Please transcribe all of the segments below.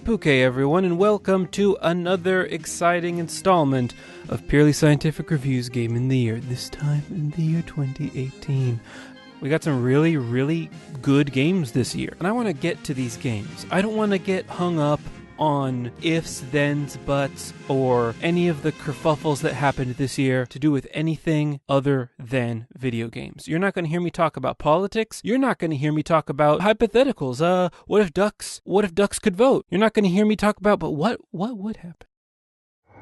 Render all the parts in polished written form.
Puke, everyone, and welcome to another exciting installment of Purely Scientific Reviews Game in the Year, this time in the year 2018. We got some really good games this year, and I want to get to these games. I don't want to get hung up on ifs, thens, buts, or any of the kerfuffles that happened this year to do with anything other than video games. You're not going to hear me talk about politics. You're not going to hear me talk about hypotheticals. What if ducks could vote? You're not going to hear me talk about, but what would happen?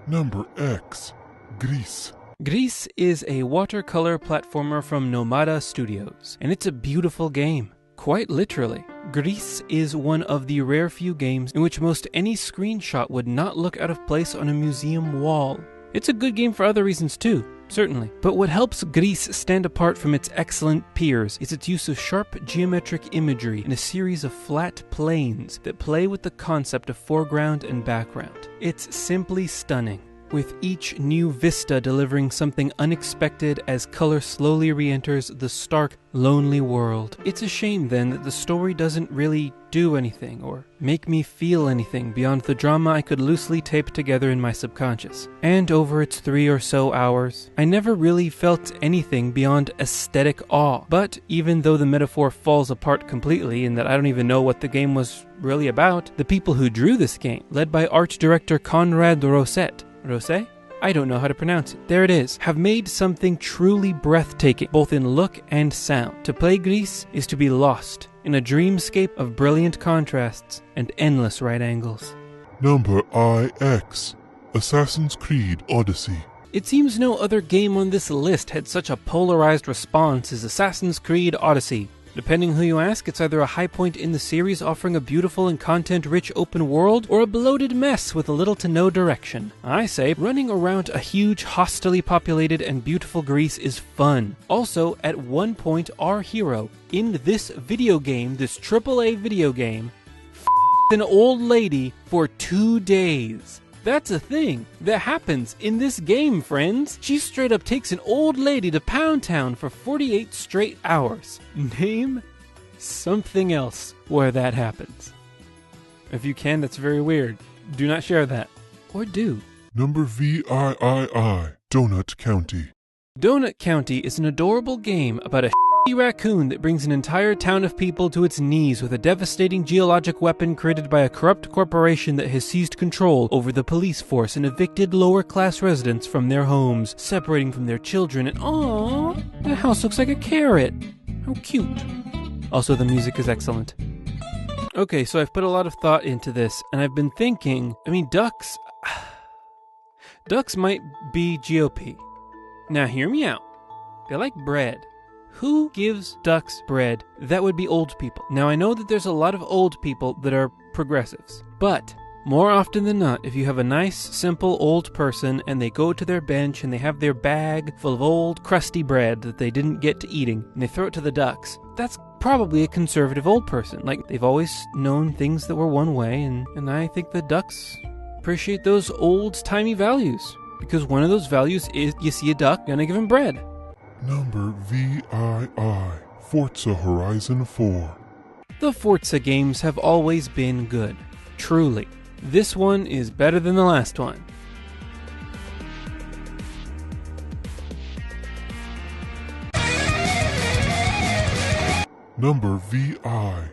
Number X, Gris. Gris is a watercolor platformer from Nomada Studios, and it's a beautiful game. Quite literally. Gris is one of the rare few games in which most any screenshot would not look out of place on a museum wall. It's a good game for other reasons too, certainly. But what helps Gris stand apart from its excellent peers is its use of sharp geometric imagery in a series of flat planes that play with the concept of foreground and background. It's simply stunning, with each new vista delivering something unexpected as color slowly re-enters the stark, lonely world. It's a shame then that the story doesn't really do anything or make me feel anything beyond the drama I could loosely tape together in my subconscious. And over its 3 or so hours, I never really felt anything beyond aesthetic awe. But even though the metaphor falls apart completely in that I don't even know what the game was really about, the people who drew this game, led by art director Conrad Rosset, I don't know how to pronounce it. There it is. Have made something truly breathtaking, both in look and sound. To play Gris is to be lost in a dreamscape of brilliant contrasts and endless right angles. Number IX, Assassin's Creed Odyssey. It seems no other game on this list had such a polarized response as Assassin's Creed Odyssey. Depending who you ask, it's either a high point in the series offering a beautiful and content-rich open world, or a bloated mess with little to no direction. I say, running around a huge, hostily populated and beautiful Greece is fun. Also, at one point, our hero, in this video game, this AAA video game, an old lady for 2 days. That's a thing that happens in this game, friends. She straight up takes an old lady to Pound Town for 48 straight hours. Name something else where that happens. If you can, that's very weird. Do not share that. Or do. Number VIII, Donut County. Donut County is an adorable game about a raccoon that brings an entire town of people to its knees with a devastating geologic weapon created by a corrupt corporation that has seized control over the police force and evicted lower-class residents from their homes, separating from their children, and aww, the house looks like a carrot. How cute. Also, the music is excellent. Okay, so I've put a lot of thought into this, and I've been thinking, ducks might be GOP. Now hear me out. They like bread. Who gives ducks bread? That would be old people. Now, I know that there's a lot of old people that are progressives, but more often than not, if you have a nice, simple old person and they go to their bench and they have their bag full of old, crusty bread that they didn't get to eating, and they throw it to the ducks, that's probably a conservative old person. Like, they've always known things that were one way, and I think the ducks appreciate those old-timey values, because one of those values is, you see a duck, gonna give him bread. Number VII, Forza Horizon 4. The Forza games have always been good, truly. This one is better than the last one. Number VI,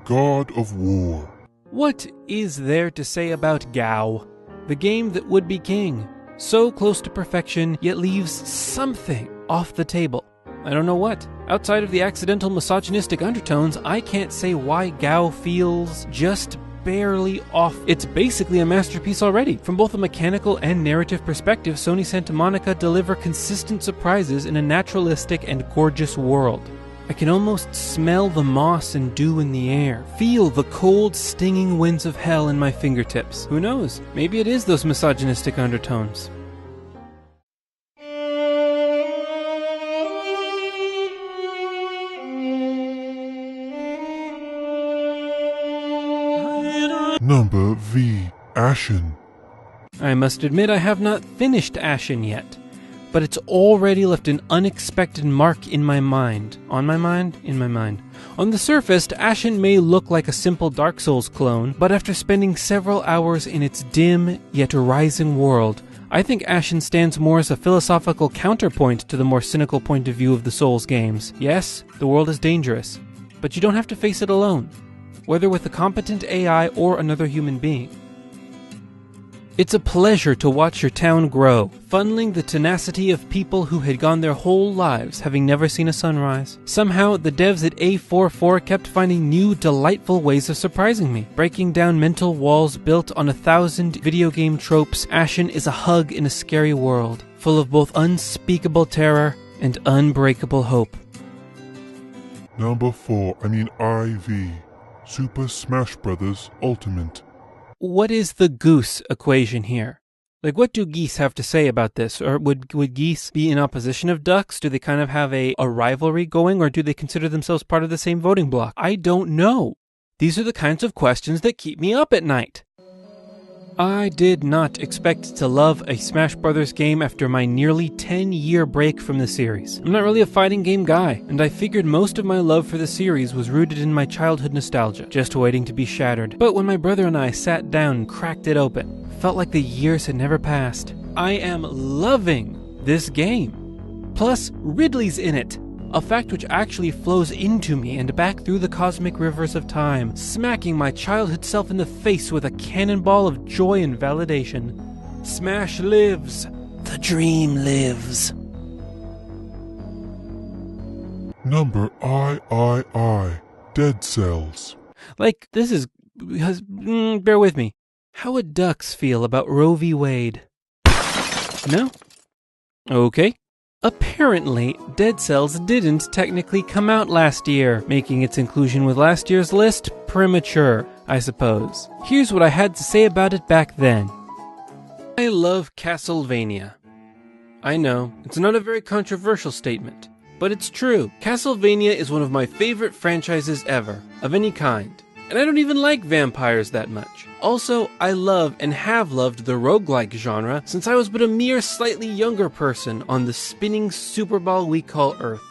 God of War. What is there to say about GOW? The game that would be king. So close to perfection, yet leaves something off the table. I don't know what. Outside of the accidental misogynistic undertones, I can't say why GOW feels just barely off. It's basically a masterpiece already. From both a mechanical and narrative perspective, Sony Santa Monica deliver consistent surprises in a naturalistic and gorgeous world. I can almost smell the moss and dew in the air, feel the cold, stinging winds of hell in my fingertips. Who knows? Maybe it is those misogynistic undertones. Number V, Ashen. I must admit I have not finished Ashen yet. but it's already left an unexpected mark in my mind. On my mind? In my mind. On the surface, Ashen may look like a simple Dark Souls clone, but after spending several hours in its dim yet rising world, I think Ashen stands more as a philosophical counterpoint to the more cynical point of view of the Souls games. Yes, the world is dangerous, but you don't have to face it alone, whether with a competent AI or another human being. It's a pleasure to watch your town grow, funneling the tenacity of people who had gone their whole lives having never seen a sunrise. Somehow, the devs at A44 kept finding new, delightful ways of surprising me. Breaking down mental walls built on 1,000 video game tropes, Ashen is a hug in a scary world, full of both unspeakable terror and unbreakable hope. Number 4, IV. Super Smash Bros. Ultimate. What is the goose equation here? Like, what do geese have to say about this? Or would geese be in opposition of ducks? Do they kind of have a rivalry going, or do they consider themselves part of the same voting bloc? I don't know. These are the kinds of questions that keep me up at night. I did not expect to love a Smash Bros. Game after my nearly 10-year break from the series. I'm not really a fighting game guy, and I figured most of my love for the series was rooted in my childhood nostalgia, just waiting to be shattered. But when my brother and I sat down and cracked it open, felt like the years had never passed. I am loving this game. Plus, Ridley's in it. A fact which actually flows into me and back through the cosmic rivers of time, smacking my childhood self in the face with a cannonball of joy and validation. Smash lives. The dream lives. Number I. Dead Cells. Like, this is... bear with me. How would ducks feel about Roe v. Wade? No? Okay. Apparently, Dead Cells didn't technically come out last year, making its inclusion with last year's list premature, I suppose. Here's what I had to say about it back then. I love Castlevania. I know, it's not a very controversial statement, but it's true. Castlevania is one of my favorite franchises ever, of any kind. And I don't even like vampires that much. Also, I love and have loved the roguelike genre since I was but a mere slightly younger person on the spinning super ball we call Earth.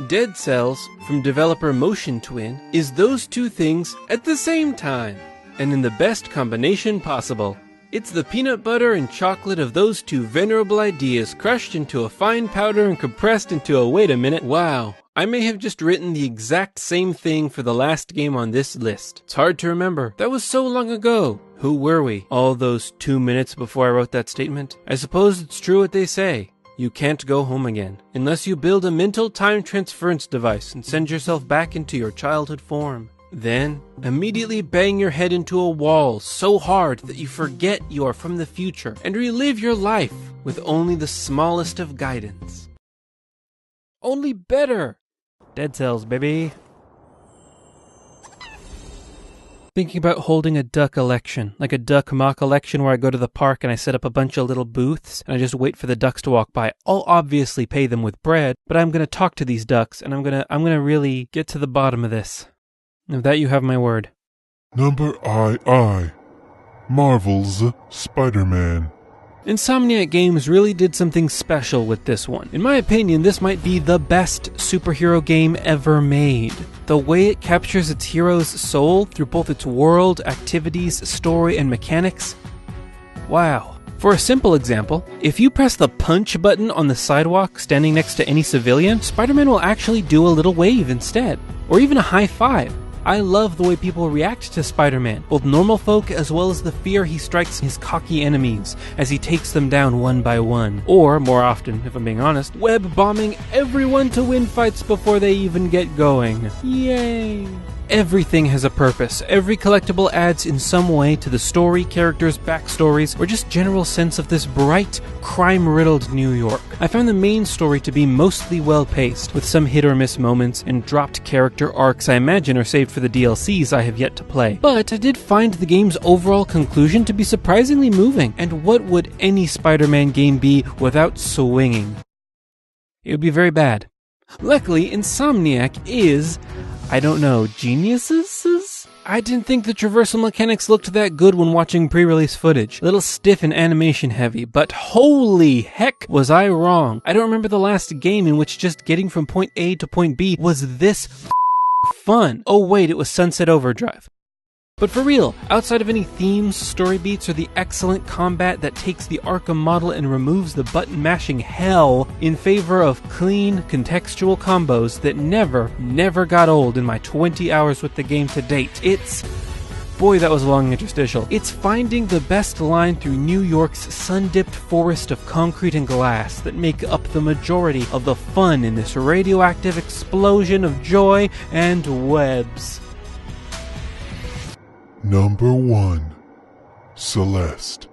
Dead Cells, from developer Motion Twin, is those two things at the same time, and in the best combination possible. It's the peanut butter and chocolate of those two venerable ideas crushed into a fine powder and compressed into a wait a minute, wow. I may have just written the exact same thing for the last game on this list. It's hard to remember. That was so long ago. Who were we? All those 2 minutes before I wrote that statement? I suppose it's true what they say. You can't go home again, unless you build a mental time transference device and send yourself back into your childhood form. Then, immediately bang your head into a wall so hard that you forget you are from the future and relive your life with only the smallest of guidance. Only better! Dead Cells, baby. Thinking about holding a duck election, like a duck mock election where I go to the park and I set up a bunch of little booths and I just wait for the ducks to walk by. I'll obviously pay them with bread, but I'm gonna talk to these ducks and I'm gonna really get to the bottom of this. Of that you have my word. Number II. Marvel's Spider-Man. Insomniac Games really did something special with this one. In my opinion, this might be the best superhero game ever made. The way it captures its hero's soul through both its world, activities, story, and mechanics. Wow. For a simple example, if you press the punch button on the sidewalk standing next to any civilian, Spider-Man will actually do a little wave instead, or even a high five. I love the way people react to Spider-Man, both normal folk as well as the fear he strikes his cocky enemies as he takes them down one by one. Or, more often, if I'm being honest, web bombing everyone to win fights before they even get going. Yay! Everything has a purpose. Every collectible adds in some way to the story, characters, backstories, or just general sense of this bright, crime-riddled New York. I found the main story to be mostly well-paced, with some hit-or-miss moments and dropped character arcs I imagine are saved for the DLCs I have yet to play. But I did find the game's overall conclusion to be surprisingly moving, and what would any Spider-Man game be without swinging? It would be very bad. Luckily, Insomniac is, I don't know, geniuses? I didn't think the traversal mechanics looked that good when watching pre-release footage. A little stiff and animation heavy, but holy heck was I wrong. I don't remember the last game in which just getting from point A to point B was this fun. Oh wait, it was Sunset Overdrive. But for real, outside of any themes, story beats, or the excellent combat that takes the Arkham model and removes the button-mashing hell in favor of clean, contextual combos that never got old in my 20 hours with the game to date, boy, that was a long interstitial. It's finding the best line through New York's sun-dipped forest of concrete and glass that make up the majority of the fun in this radioactive explosion of joy and webs. Number 1. Celeste.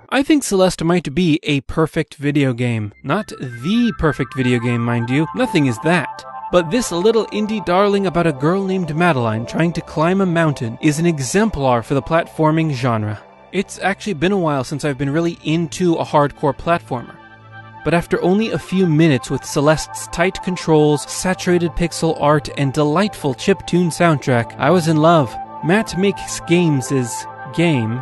I think Celeste might be a perfect video game. Not the perfect video game, mind you. Nothing is that. But this little indie darling about a girl named Madeline trying to climb a mountain is an exemplar for the platforming genre. It's actually been a while since I've been really into a hardcore platformer. But after only a few minutes with Celeste's tight controls, saturated pixel art, and delightful chiptune soundtrack, I was in love. Matt Makes Games' game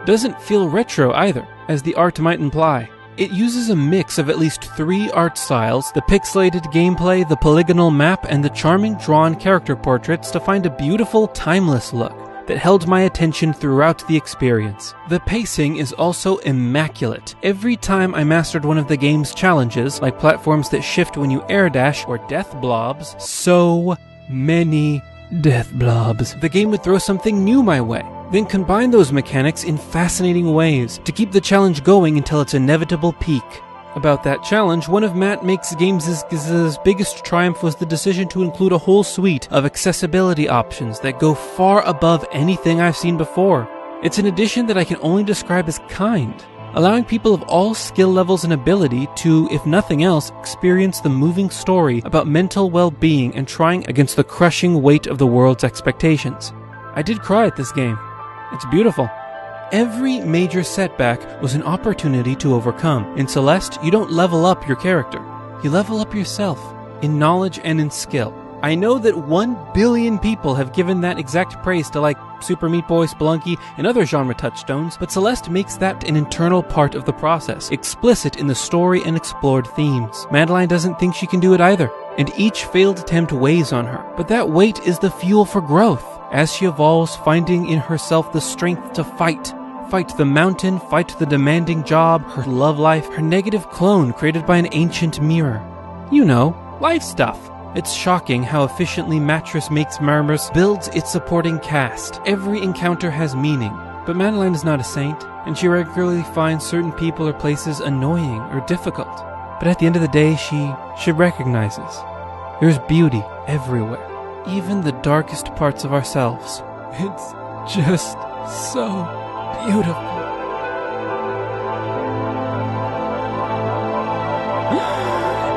doesn't feel retro either, as the art might imply. It uses a mix of at least 3 art styles, the pixelated gameplay, the polygonal map, and the charming drawn character portraits to find a beautiful, timeless look that held my attention throughout the experience. The pacing is also immaculate. Every time I mastered one of the game's challenges, like platforms that shift when you air dash or death blobs, so many death blobs, the game would throw something new my way, then combine those mechanics in fascinating ways to keep the challenge going until its inevitable peak. About that challenge, one of Matt Makes Games' biggest triumph was the decision to include a whole suite of accessibility options that go far above anything I've seen before. It's an addition that I can only describe as kind, allowing people of all skill levels and ability to, if nothing else, experience the moving story about mental well-being and trying against the crushing weight of the world's expectations. I did cry at this game. It's beautiful. Every major setback was an opportunity to overcome. In Celeste, you don't level up your character. You level up yourself, in knowledge and in skill. I know that 1 billion people have given that exact praise to like Super Meat Boy, Spelunky, and other genre touchstones, but Celeste makes that an internal part of the process, explicit in the story and explored themes. Madeline doesn't think she can do it either, and each failed attempt weighs on her. But that weight is the fuel for growth, as she evolves, finding in herself the strength to fight. Fight the mountain, fight the demanding job, her love life, her negative clone created by an ancient mirror. You know, life stuff. It's shocking how efficiently Mattress Makes Murmurs builds its supporting cast. Every encounter has meaning, but Madeline is not a saint, and she regularly finds certain people or places annoying or difficult. But at the end of the day, she recognizes there's beauty everywhere, even the darkest parts of ourselves. It's just so beautiful.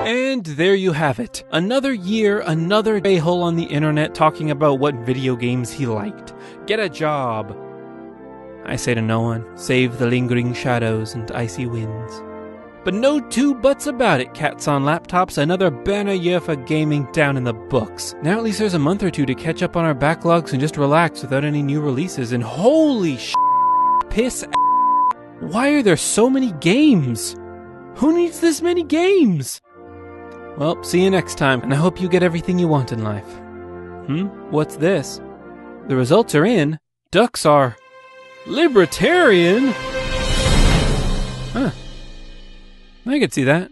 And there you have it. Another year, another a-hole on the internet talking about what video games he liked. Get a job. I say to no one, save the lingering shadows and icy winds. But no two buts about it, cats on laptops, another banner year for gaming down in the books. Now at least there's a month or two to catch up on our backlogs and just relax without any new releases, and holy piss why are there so many games? Who needs this many games? Well, see you next time, and I hope you get everything you want in life. What's this? The results are in. Ducks are libertarian? Huh. I could see that.